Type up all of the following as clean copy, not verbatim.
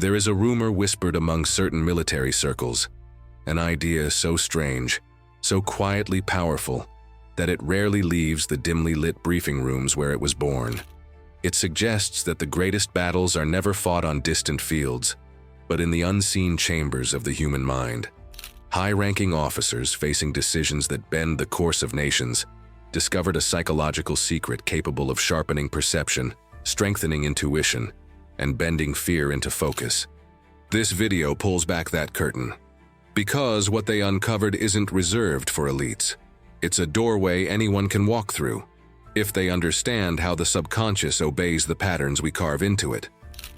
There is a rumor whispered among certain military circles, an idea so strange, so quietly powerful, that it rarely leaves the dimly lit briefing rooms where it was born. It suggests that the greatest battles are never fought on distant fields, but in the unseen chambers of the human mind. High-ranking officers facing decisions that bend the course of nations discovered a psychological secret capable of sharpening perception, strengthening intuition, and bending fear into focus. This video pulls back that curtain, because what they uncovered isn't reserved for elites. It's a doorway anyone can walk through, if they understand how the subconscious obeys the patterns we carve into it.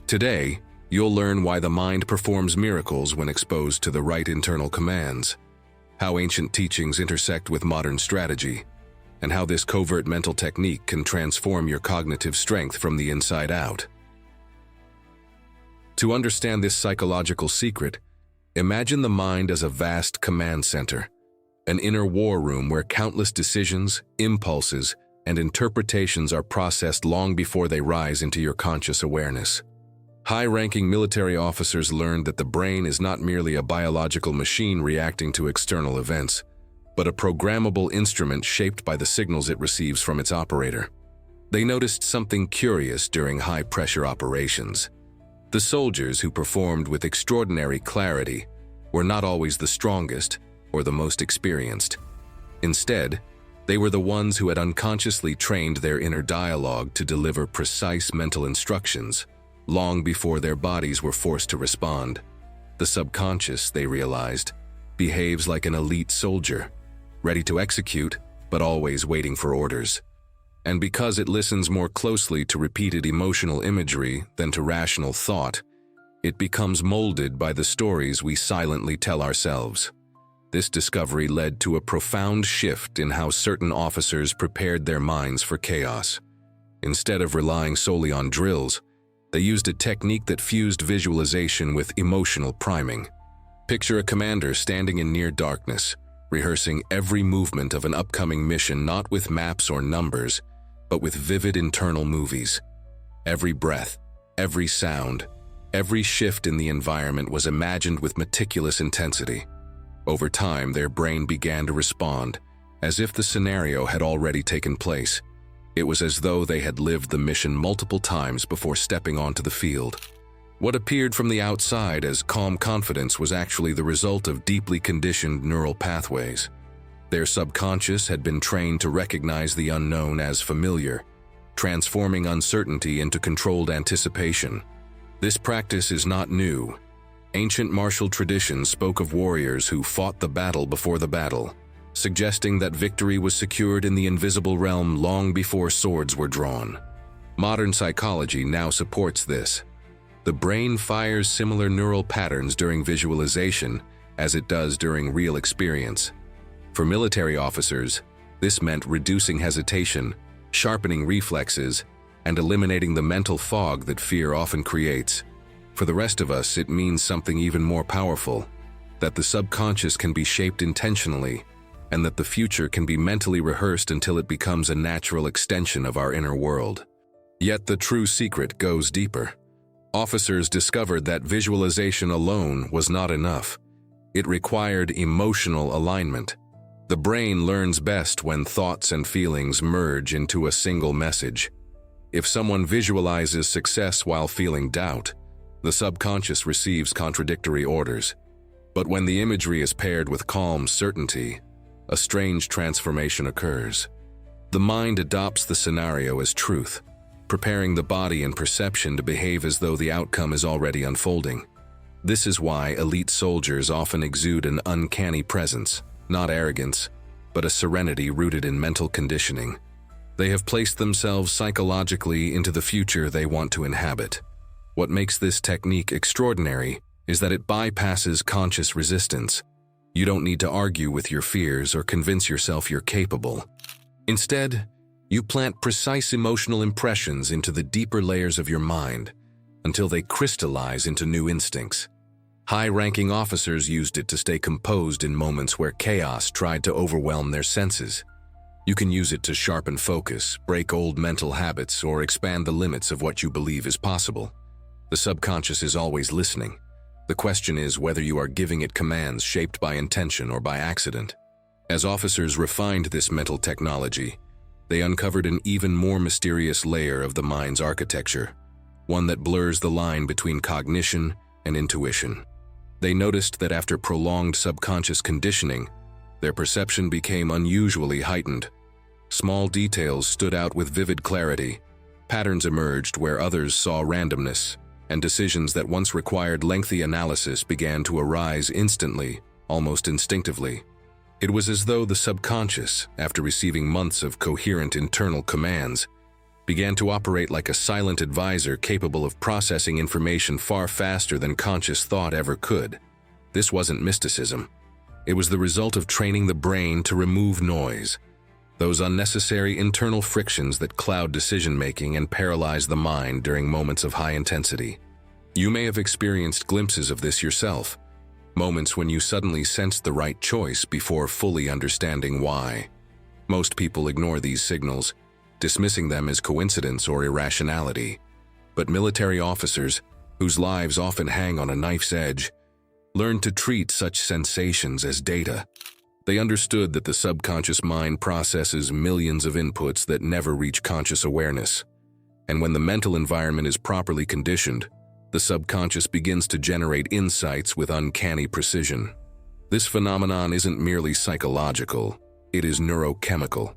Today, you'll learn why the mind performs miracles when exposed to the right internal commands, how ancient teachings intersect with modern strategy, and how this covert mental technique can transform your cognitive strength from the inside out. To understand this psychological secret, imagine the mind as a vast command center, an inner war room where countless decisions, impulses, and interpretations are processed long before they rise into your conscious awareness. High-ranking military officers learned that the brain is not merely a biological machine reacting to external events, but a programmable instrument shaped by the signals it receives from its operator. They noticed something curious during high-pressure operations. The soldiers who performed with extraordinary clarity were not always the strongest or the most experienced. Instead, they were the ones who had unconsciously trained their inner dialogue to deliver precise mental instructions, long before their bodies were forced to respond. The subconscious, they realized, behaves like an elite soldier, ready to execute, but always waiting for orders. And because it listens more closely to repeated emotional imagery than to rational thought, it becomes molded by the stories we silently tell ourselves. This discovery led to a profound shift in how certain officers prepared their minds for chaos. Instead of relying solely on drills, they used a technique that fused visualization with emotional priming. Picture a commander standing in near darkness, rehearsing every movement of an upcoming mission not with maps or numbers, but with vivid internal movies. Every breath, every sound, every shift in the environment was imagined with meticulous intensity. Over time, their brain began to respond, as if the scenario had already taken place. It was as though they had lived the mission multiple times before stepping onto the field. What appeared from the outside as calm confidence was actually the result of deeply conditioned neural pathways. Their subconscious had been trained to recognize the unknown as familiar, transforming uncertainty into controlled anticipation. This practice is not new. Ancient martial traditions spoke of warriors who fought the battle before the battle, suggesting that victory was secured in the invisible realm long before swords were drawn. Modern psychology now supports this. The brain fires similar neural patterns during visualization as it does during real experience. For military officers, this meant reducing hesitation, sharpening reflexes, and eliminating the mental fog that fear often creates. For the rest of us, it means something even more powerful, that the subconscious can be shaped intentionally, and that the future can be mentally rehearsed until it becomes a natural extension of our inner world. Yet the true secret goes deeper. Officers discovered that visualization alone was not enough. It required emotional alignment. The brain learns best when thoughts and feelings merge into a single message. If someone visualizes success while feeling doubt, the subconscious receives contradictory orders. But when the imagery is paired with calm certainty, a strange transformation occurs. The mind adopts the scenario as truth, preparing the body and perception to behave as though the outcome is already unfolding. This is why elite soldiers often exude an uncanny presence, not arrogance, but a serenity rooted in mental conditioning. They have placed themselves psychologically into the future they want to inhabit. What makes this technique extraordinary is that it bypasses conscious resistance. You don't need to argue with your fears or convince yourself you're capable. Instead, you plant precise emotional impressions into the deeper layers of your mind until they crystallize into new instincts. High-ranking officers used it to stay composed in moments where chaos tried to overwhelm their senses. You can use it to sharpen focus, break old mental habits, or expand the limits of what you believe is possible. The subconscious is always listening. The question is whether you are giving it commands shaped by intention or by accident. As officers refined this mental technology, they uncovered an even more mysterious layer of the mind's architecture, one that blurs the line between cognition and intuition. They noticed that after prolonged subconscious conditioning, their perception became unusually heightened. Small details stood out with vivid clarity, patterns emerged where others saw randomness, and decisions that once required lengthy analysis began to arise instantly, almost instinctively. It was as though the subconscious, after receiving months of coherent internal commands, began to operate like a silent advisor capable of processing information far faster than conscious thought ever could. This wasn't mysticism. It was the result of training the brain to remove noise, those unnecessary internal frictions that cloud decision-making and paralyze the mind during moments of high intensity. You may have experienced glimpses of this yourself, moments when you suddenly sensed the right choice before fully understanding why. Most people ignore these signals, dismissing them as coincidence or irrationality. But military officers, whose lives often hang on a knife's edge, learned to treat such sensations as data. They understood that the subconscious mind processes millions of inputs that never reach conscious awareness. And when the mental environment is properly conditioned, the subconscious begins to generate insights with uncanny precision. This phenomenon isn't merely psychological, it is neurochemical.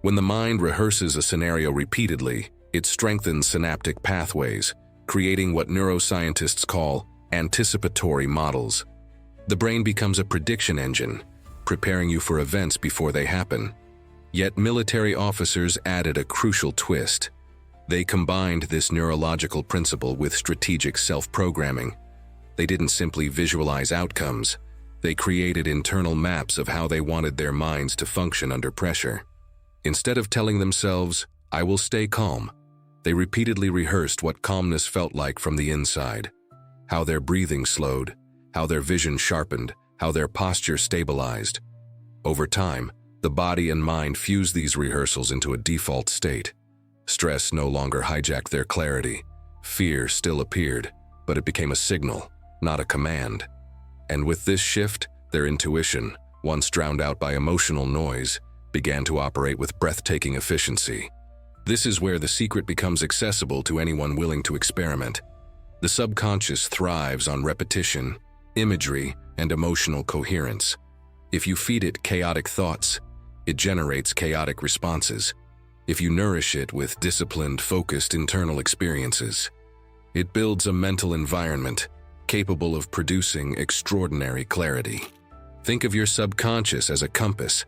When the mind rehearses a scenario repeatedly, it strengthens synaptic pathways, creating what neuroscientists call anticipatory models. The brain becomes a prediction engine, preparing you for events before they happen. Yet military officers added a crucial twist. They combined this neurological principle with strategic self-programming. They didn't simply visualize outcomes, they created internal maps of how they wanted their minds to function under pressure. Instead of telling themselves, "I will stay calm," they repeatedly rehearsed what calmness felt like from the inside. How their breathing slowed, how their vision sharpened, how their posture stabilized. Over time, the body and mind fused these rehearsals into a default state. Stress no longer hijacked their clarity. Fear still appeared, but it became a signal, not a command. And with this shift, their intuition, once drowned out by emotional noise, began to operate with breathtaking efficiency. This is where the secret becomes accessible to anyone willing to experiment. The subconscious thrives on repetition, imagery, and emotional coherence. If you feed it chaotic thoughts, it generates chaotic responses. If you nourish it with disciplined, focused internal experiences, it builds a mental environment capable of producing extraordinary clarity. Think of your subconscious as a compass.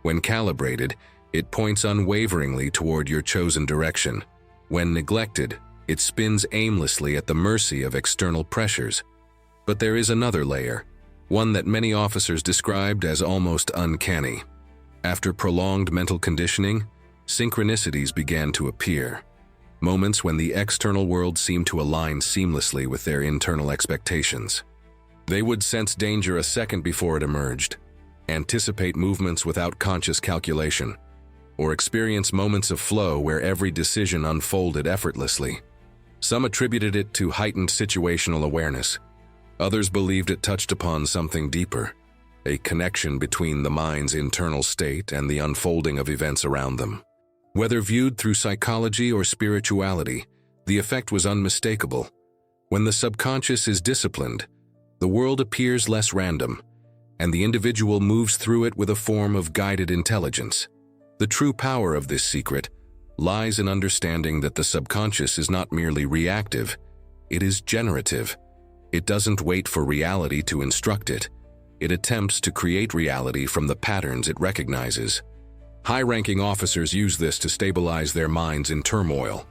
When calibrated, it points unwaveringly toward your chosen direction. When neglected, it spins aimlessly at the mercy of external pressures. But there is another layer, one that many officers described as almost uncanny. After prolonged mental conditioning, synchronicities began to appear. Moments when the external world seemed to align seamlessly with their internal expectations. They would sense danger a second before it emerged, anticipate movements without conscious calculation, or experience moments of flow where every decision unfolded effortlessly. Some attributed it to heightened situational awareness. Others believed it touched upon something deeper, a connection between the mind's internal state and the unfolding of events around them. Whether viewed through psychology or spirituality, the effect was unmistakable. When the subconscious is disciplined, the world appears less random, and the individual moves through it with a form of guided intelligence. The true power of this secret lies in understanding that the subconscious is not merely reactive, it is generative. It doesn't wait for reality to instruct it. It attempts to create reality from the patterns it recognizes. High-ranking officers use this to stabilize their minds in turmoil.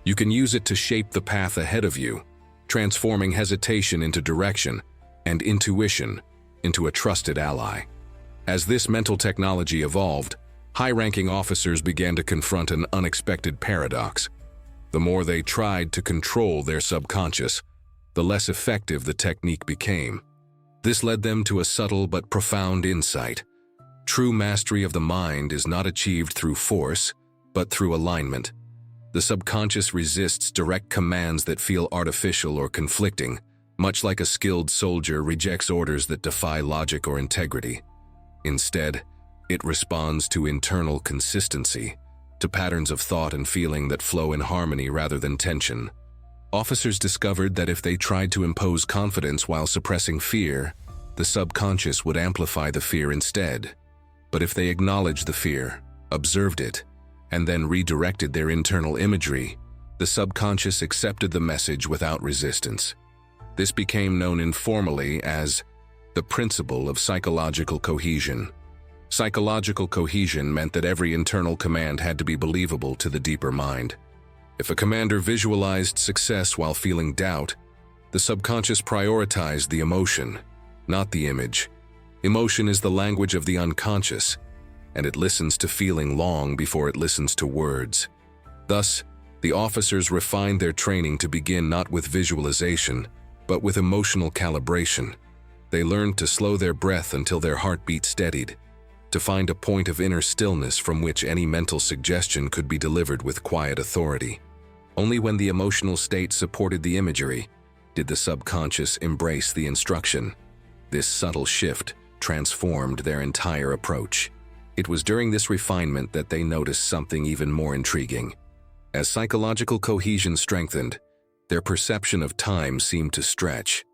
You can use it to shape the path ahead of you, transforming hesitation into direction and intuition into a trusted ally. As this mental technology evolved, high-ranking officers began to confront an unexpected paradox. The more they tried to control their subconscious, the less effective the technique became. This led them to a subtle but profound insight. True mastery of the mind is not achieved through force, but through alignment. The subconscious resists direct commands that feel artificial or conflicting, much like a skilled soldier rejects orders that defy logic or integrity. Instead, it responds to internal consistency, to patterns of thought and feeling that flow in harmony rather than tension. Officers discovered that if they tried to impose confidence while suppressing fear, the subconscious would amplify the fear instead. But if they acknowledged the fear, observed it, and then redirected their internal imagery, the subconscious accepted the message without resistance. This became known informally as the principle of psychological cohesion. Psychological cohesion meant that every internal command had to be believable to the deeper mind. If a commander visualized success while feeling doubt, the subconscious prioritized the emotion, not the image. Emotion is the language of the unconscious, and it listens to feeling long before it listens to words. Thus, the officers refined their training to begin not with visualization, but with emotional calibration. They learned to slow their breath until their heartbeat steadied, to find a point of inner stillness from which any mental suggestion could be delivered with quiet authority. Only when the emotional state supported the imagery did the subconscious embrace the instruction. This subtle shift transformed their entire approach. It was during this refinement that they noticed something even more intriguing. As psychological cohesion strengthened, their perception of time seemed to stretch.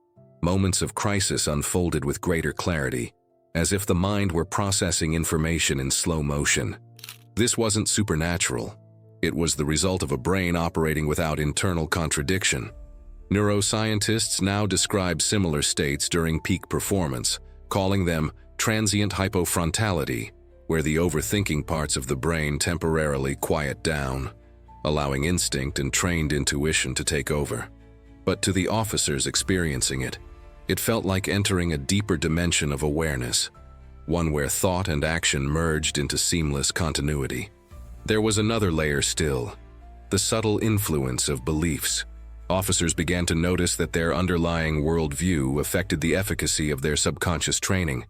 Moments of crisis unfolded with greater clarity, as if the mind were processing information in slow motion. This wasn't supernatural. It was the result of a brain operating without internal contradiction. Neuroscientists now describe similar states during peak performance, calling them transient hypofrontality, where the overthinking parts of the brain temporarily quiet down, allowing instinct and trained intuition to take over. But to the officers experiencing it, it felt like entering a deeper dimension of awareness, one where thought and action merged into seamless continuity. There was another layer still, the subtle influence of beliefs. Officers began to notice that their underlying worldview affected the efficacy of their subconscious training.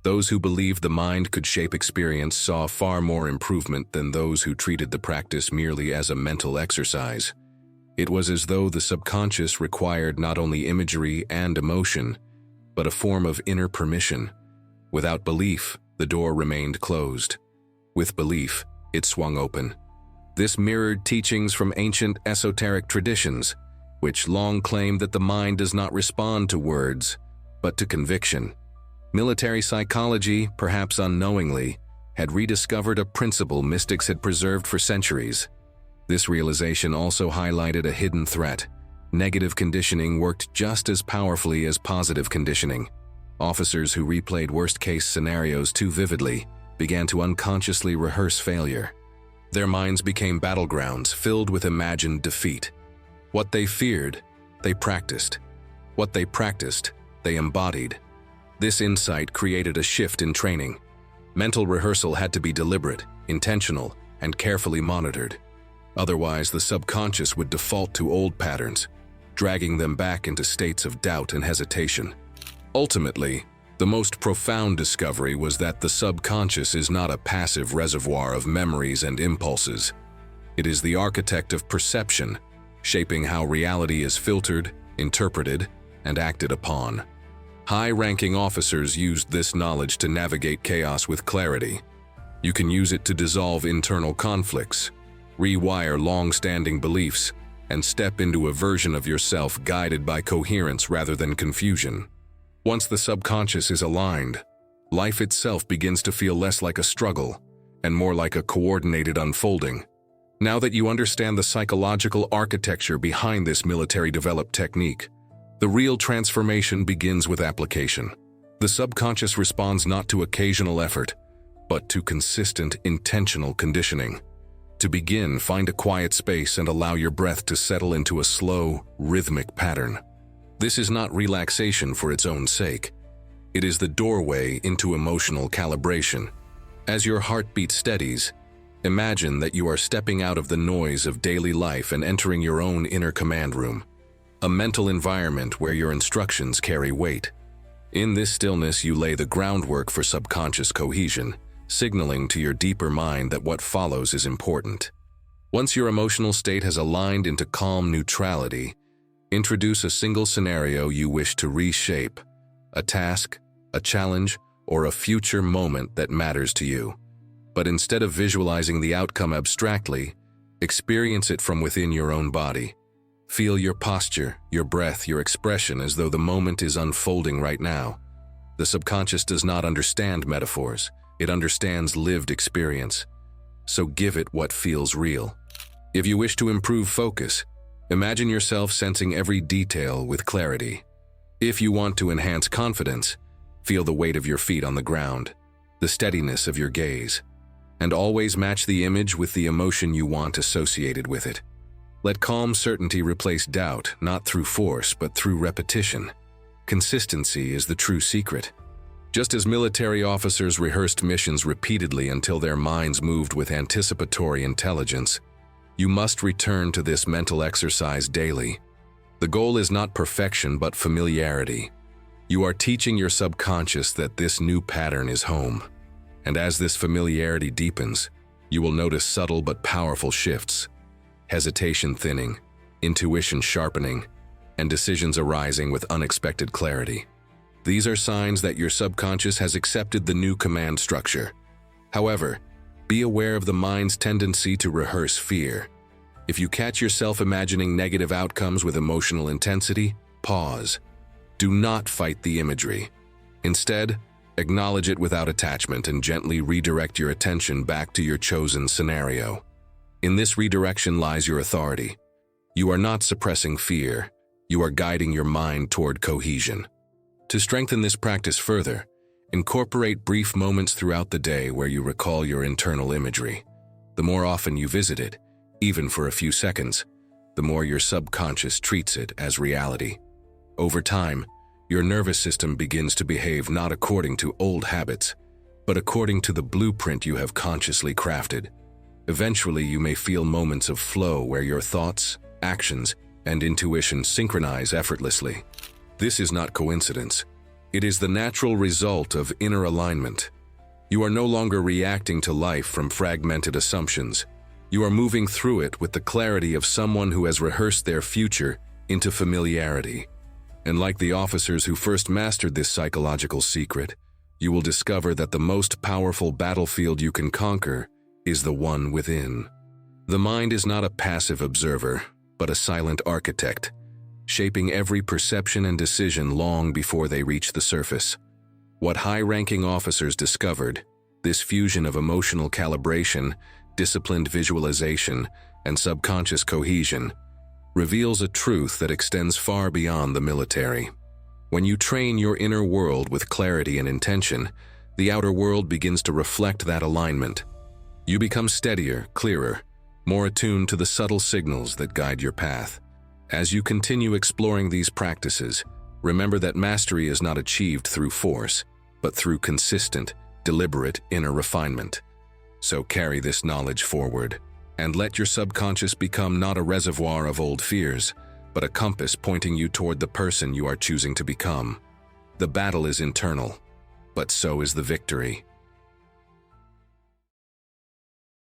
Those who believed the mind could shape experience saw far more improvement than those who treated the practice merely as a mental exercise. It was as though the subconscious required not only imagery and emotion, but a form of inner permission. Without belief, the door remained closed. With belief, it swung open. This mirrored teachings from ancient esoteric traditions, which long claimed that the mind does not respond to words, but to conviction. Military psychology, perhaps unknowingly, had rediscovered a principle mystics had preserved for centuries. This realization also highlighted a hidden threat. Negative conditioning worked just as powerfully as positive conditioning. Officers who replayed worst-case scenarios too vividly began to unconsciously rehearse failure. Their minds became battlegrounds filled with imagined defeat. What they feared, they practiced. What they practiced, they embodied. This insight created a shift in training. Mental rehearsal had to be deliberate, intentional, and carefully monitored. Otherwise, the subconscious would default to old patterns, dragging them back into states of doubt and hesitation. Ultimately, the most profound discovery was that the subconscious is not a passive reservoir of memories and impulses. It is the architect of perception, shaping how reality is filtered, interpreted, and acted upon. High-ranking officers used this knowledge to navigate chaos with clarity. You can use it to dissolve internal conflicts, rewire long-standing beliefs, and step into a version of yourself guided by coherence rather than confusion. Once the subconscious is aligned, life itself begins to feel less like a struggle and more like a coordinated unfolding. Now that you understand the psychological architecture behind this military-developed technique, the real transformation begins with application. The subconscious responds not to occasional effort, but to consistent, intentional conditioning. To begin, find a quiet space and allow your breath to settle into a slow, rhythmic pattern. This is not relaxation for its own sake. It is the doorway into emotional calibration. As your heartbeat steadies, imagine that you are stepping out of the noise of daily life and entering your own inner command room, a mental environment where your instructions carry weight. In this stillness, you lay the groundwork for subconscious cohesion, signaling to your deeper mind that what follows is important. Once your emotional state has aligned into calm neutrality, introduce a single scenario you wish to reshape, a task, a challenge, or a future moment that matters to you. But instead of visualizing the outcome abstractly, experience it from within your own body. Feel your posture, your breath, your expression as though the moment is unfolding right now. The subconscious does not understand metaphors. It understands lived experience. So give it what feels real. If you wish to improve focus, imagine yourself sensing every detail with clarity. If you want to enhance confidence, feel the weight of your feet on the ground, the steadiness of your gaze, and always match the image with the emotion you want associated with it. Let calm certainty replace doubt, not through force, but through repetition. Consistency is the true secret. Just as military officers rehearsed missions repeatedly until their minds moved with anticipatory intelligence, you must return to this mental exercise daily. The goal is not perfection, but familiarity. You are teaching your subconscious that this new pattern is home. And as this familiarity deepens, you will notice subtle but powerful shifts: hesitation thinning, intuition sharpening, and decisions arising with unexpected clarity. These are signs that your subconscious has accepted the new command structure. However, be aware of the mind's tendency to rehearse fear. If you catch yourself imagining negative outcomes with emotional intensity, pause. Do not fight the imagery. Instead, acknowledge it without attachment and gently redirect your attention back to your chosen scenario. In this redirection lies your authority. You are not suppressing fear. You are guiding your mind toward cohesion. To strengthen this practice further, incorporate brief moments throughout the day where you recall your internal imagery. The more often you visit it, even for a few seconds, the more your subconscious treats it as reality. Over time, your nervous system begins to behave not according to old habits, but according to the blueprint you have consciously crafted. Eventually, you may feel moments of flow where your thoughts, actions, and intuition synchronize effortlessly. This is not coincidence. It is the natural result of inner alignment. You are no longer reacting to life from fragmented assumptions. You are moving through it with the clarity of someone who has rehearsed their future into familiarity. And like the officers who first mastered this psychological secret, you will discover that the most powerful battlefield you can conquer is the one within. The mind is not a passive observer, but a silent architect, shaping every perception and decision long before they reach the surface. What high-ranking officers discovered, this fusion of emotional calibration, disciplined visualization, and subconscious cohesion, reveals a truth that extends far beyond the military. When you train your inner world with clarity and intention, the outer world begins to reflect that alignment. You become steadier, clearer, more attuned to the subtle signals that guide your path. As you continue exploring these practices, remember that mastery is not achieved through force, but through consistent, deliberate inner refinement. So carry this knowledge forward, and let your subconscious become not a reservoir of old fears, but a compass pointing you toward the person you are choosing to become. The battle is internal, but so is the victory.